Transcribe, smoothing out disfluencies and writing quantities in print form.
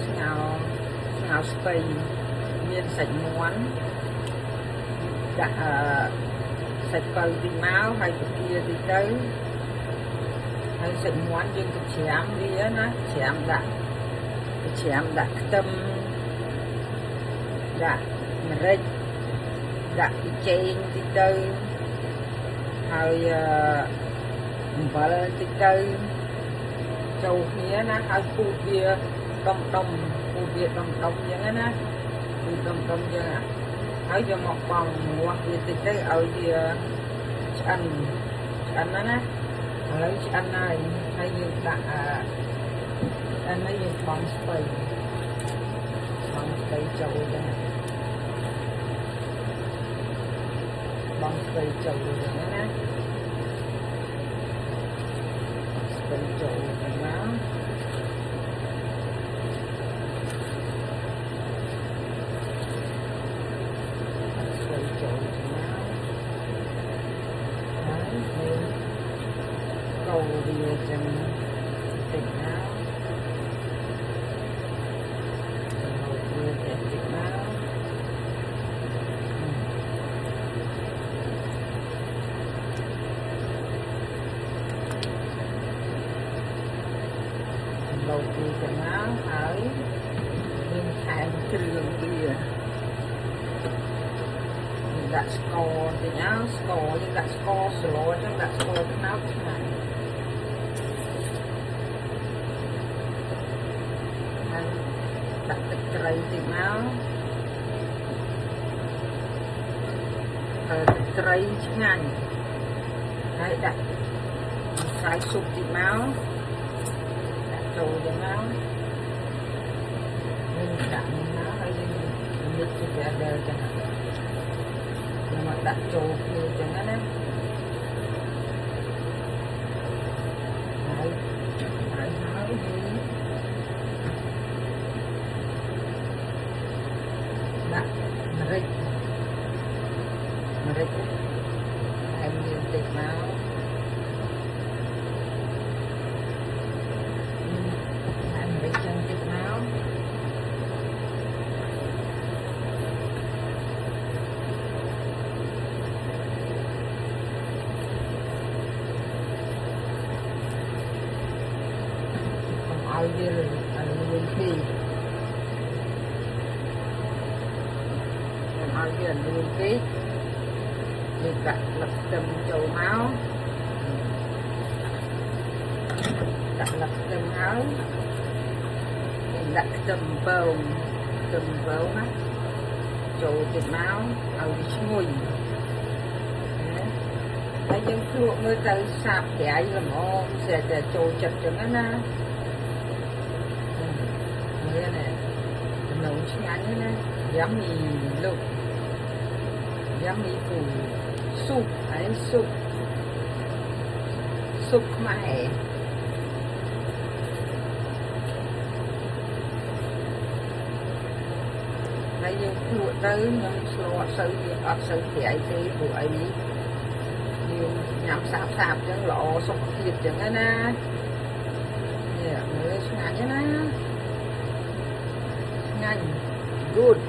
ស្ងោស្ពៃមានសាច់មាន់ដាក់សាច់កៅទីមកហើយពពាទីទៅហើយសាច់មាន់យើងទៅច្រាមវាណាច្រាមដាក់ខ្ទឹមដាក់ម្រេចដាក់ពីចេងទីទៅហើយអំបិលតិចទៅចូលគ្នាណាហើយពូតវាដុំអញ្ចឹងណាពូតដុំអញ្ចឹងហើយយកមកបង់ងាស់វាតិចទៅឲ្យវាឆ្អិនណាឥឡូវឆ្អិនហើយយើងដាក់ហើយយើងបង់ស្ពៃចូលទៅបង់ស្ពៃចូលទៅណាស្ពៃចូលទៅណាស្ពៃចូលទៅណាហើយយើងកូរវាចឹងតិចណាlâu thì cái áo ở bên cạnh trường kia đặt score thì áo score nhưng đặt score slow trong đặt score cái áo này đặt cái cây thì áo cây ngành hay đặt cái sụp thì áoចូលយ៉ាងណាmìnhដាក់ណាហើយយើងនិយាយទៅដល់ចឹងយើងមកដាក់ចូលគ្នាចឹងណាហើយដាក់ម្រេចហើយយើងតិចមកឲ្យវាលឿនពេកយើងដាក់លឹកខ្ទឹមចូលមកដាក់លឹកខ្ទឹមហើយយើងដាក់ខ្ទឹមបូងណាចូលទៀតមកឲ្យវាឈ្ងុយហើយយើងភ្លក់មើលទៅសាបប្រៃល្មមស្រាប់តែចូលចិត្តចឹងណាnấu chén này yummy look yummy food soup ấy soup Khmer đâyយើងភ្លក់ទៅខ្ញុំស្រួលអត់សូវប្រៃទេព្រោះអីយើងញ៉ាំសាបចឹងល្អសុខភាពចឹងណានេះមើលឆ្ងាញ់ណាgood